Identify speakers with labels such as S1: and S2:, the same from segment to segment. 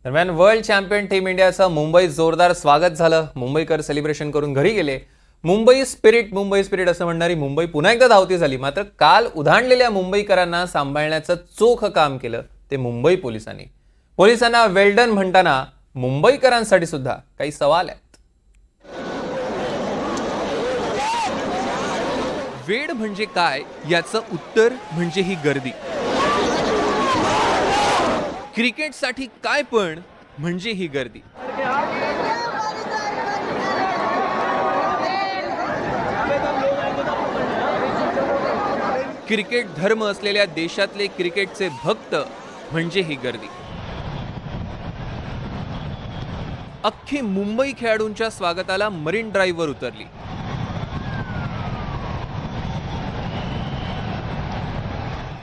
S1: दरम्यान world champion team इंडियाचं मुंबईत जोरदार स्वागत झालं. मुंबईकर सेलिब्रेशन करून घरी गेले. मुंबई स्पिरिट असं म्हणणारी मुंबई पुन्हा एकदा धावती झाली. मात्र काल उधाणलेल्या मुंबईकरांना सांभाळण्याचं चोख काम केलं ते मुंबई पोलिसांनी. पोलिसांना वेल्डन म्हणताना मुंबईकरांसाठी सुद्धा काही सवाल आहेत. वेड म्हणजे काय याचं उत्तर म्हणजे ही गर्दी. क्रिकेटसाठी काय पण म्हणजे ही गर्दी. क्रिकेट धर्म असलेल्या देशातले क्रिकेटचे भक्त म्हणजे ही गर्दी. अख्खी मुंबई खेळाडूंच्या स्वागताला मरीन ड्राईव्हवर उतरली.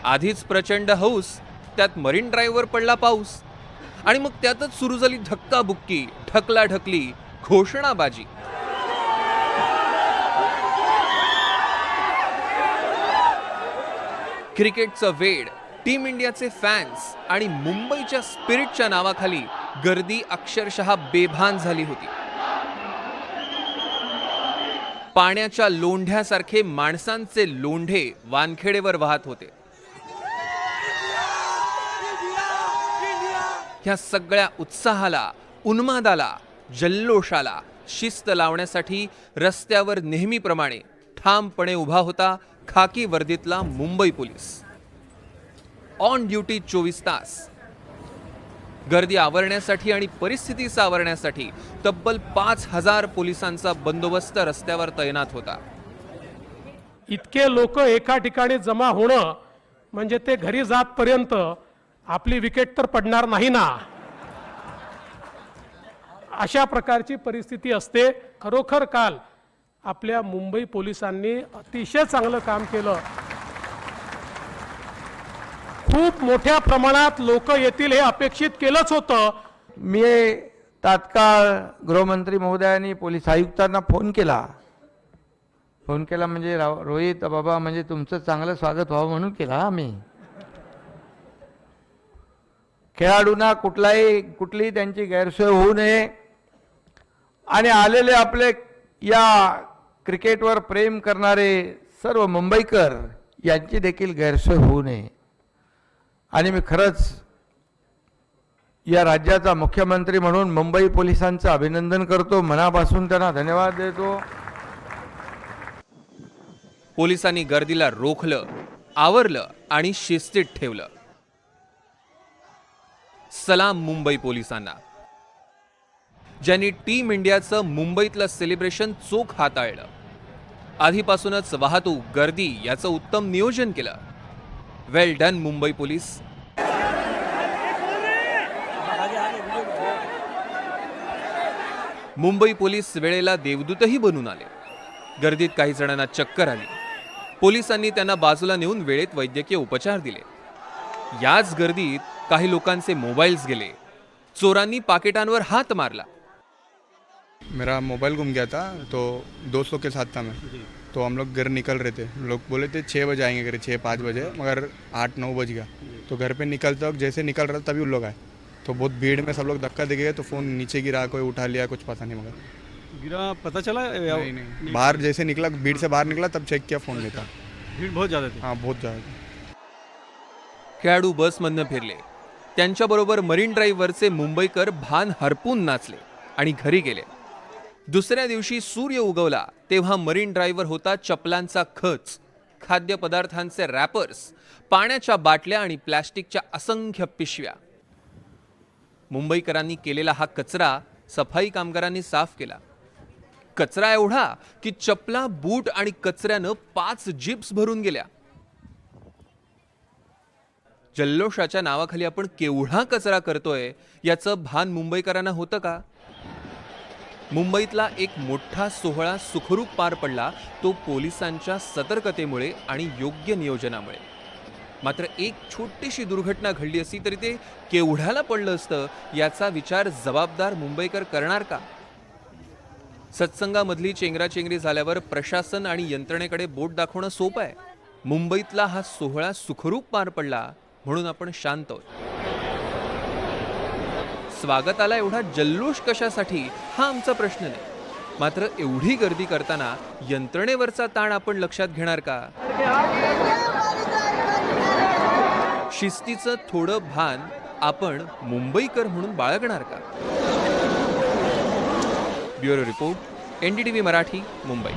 S1: आधीच प्रचंड हौस, त्यात मरीन ड्राईव्हवर पडला पाऊस आणि मग त्यातच सुरू झाली धक्काबुक्की, ढकलाढकली, घोषणाबाजी. क्रिकेटचं वेड, टीम इंडियाचे फॅन्स आणि मुंबईच्या स्पिरिटच्या नावाखाली गर्दी अक्षरशः बेभान झाली होती. पाण्याच्या लोंढ्यासारखे माणसांचे लोंढे वानखेडेवर वाहत होते. ह्या सगळ्या उत्साहाला, उन्मादाला, जल्लोषाला शिस्त लावण्यासाठी रस्त्यावर नेहमीप्रमाणे ठामपणे उभा होता खाकी वर्दीतला मुंबई पोलीस. ऑन ड्युटी 24 तास. गर्दी आवरण्यासाठी आणि परिस्थिती सावरण्यासाठी तब्बल 5000 पोलिसांचा बंदोबस्त रस्त्यावर तैनात होता.
S2: इतके लोक एका ठिकाणी जमा होणं म्हणजे ते घरी जातपर्यंत आपली विकेट तर पडणार नाही ना, अशा प्रकारची परिस्थिती असते. खरोखर काल आपल्या मुंबई पोलिसांनी अतिशय चांगलं काम केलं. खूप मोठ्या प्रमाणात लोक येतील हे अपेक्षित केलंच होतं.
S3: मी तात्काळ गृहमंत्री महोदयांनी पोलीस आयुक्तांना फोन केला म्हणजे रोहित बाबा, म्हणजे तुमचं चांगलं स्वागत व्हावं म्हणून केला आम्ही. खेळाडूंना कुठलीही त्यांची गैरसोय होऊ नये आणि आलेले आपले या क्रिकेटवर प्रेम करणारे सर्व मुंबईकर यांची देखील गैरसोय होऊ नये. आणि मी खरंच या राज्याचा मुख्यमंत्री म्हणून मुंबई पोलिसांचं अभिनंदन करतो, मनापासून त्यांना धन्यवाद देतो.
S1: पोलिसांनी गर्दीला रोखलं, आवरलं आणि शिस्तीत ठेवलं. सलाम मुंबई पोलिसांना, ज्यांनी टीम इंडियाचं मुंबईतलं सेलिब्रेशन चोख हाताळलं. आधीपासूनच वाहतूक, गर्दी याचं उत्तम नियोजन केलं. Well done Mumbai police. Mumbai police वेळेला देवदूतही बनून आले. गर्दीत काही जणांना चक्कर आली. पोलिसांनी त्यांना बाजूला नेऊन वेळेत वैद्यकीय उपचार दिले. याच गर्दीत काही लोकांचे मोबाईल्स गेले. चोरांनी पाकिटांवर हात मारला.
S4: मेरा मोबाइल गुम गया था, तो दोस्तों के साथ था मैं, तो हम लोग घर निकल रहे थे. लोग बोले थे 6 बजे आएंगे, करीब 6-5 बजे, मगर 8-9 बज गया. तो घर पे निकलते वक्त जैसे निकल रहा तभी उन लोग आए. तो बहुत भीड़ में सब लोग धक्का दे गए, तो फ़ोन नीचे गिरा, कोई उठा लिया, कुछ पता नहीं, मगर
S5: गिरा पता चला
S4: नहीं. बाहर जैसे निकला, भीड़ से बाहर निकला तब चेक किया, फ़ोन लेता.
S5: भीड़ बहुत ज़्यादा थी.
S4: हाँ, बहुत ज़्यादा थी.
S1: खेळाडू बसमधनं फिरले. त्यांच्याबरोबर मरीन ड्राईव्हवरचे मुंबईकर भान हरपून नाचले आणि घरी गेले. दुसऱ्या दिवशी सूर्य उगवला तेव्हा मरीन ड्राईव्हवर होता चपलांचा खच, खाद्यपदार्थांचे रॅपर्स, पाण्याच्या बाटल्या आणि प्लॅस्टिकच्या असंख्य पिशव्या. मुंबईकरांनी केलेला हा कचरा सफाई कामगारांनी साफ केला. कचरा एवढा की चपला, बूट आणि कचऱ्यानं 5 जीप्स भरून गेल्या. जल्लोषाच्या नावाखाली आपण केवढा कचरा करतोय याचं भान मुंबईकरांना होतं का? मुंबईतला एक मोठा सोहळा सुखरूप पार पडला, तो पोलिसांच्या सतर्कतेमुळे आणि योग्य नियोजनामुळे. मात्र एक छोटीशी दुर्घटना घडली असती तरी ते केवढ्याला पडलं असतं याचा विचार जबाबदार मुंबईकर करणार का? सत्संगामधली चेंगराचेंगरी झाल्यावर प्रशासन आणि यंत्रणेकडे बोट दाखवणं सोपं आहे. मुंबईतला हा सोहळा सुखरूप पार पडला म्हणून आपण शांत आहोत. स्वागताला एवढा जल्लोष कशासाठी हा आमचा प्रश्न नाही. मात्र एवढी गर्दी करताना यंत्रणेवरचा ताण आपण लक्षात घेणार का? शिस्तीचं थोडं भान आपण मुंबईकर म्हणून बाळगणार का? Bureau report, NDTV Marathi, Mumbai.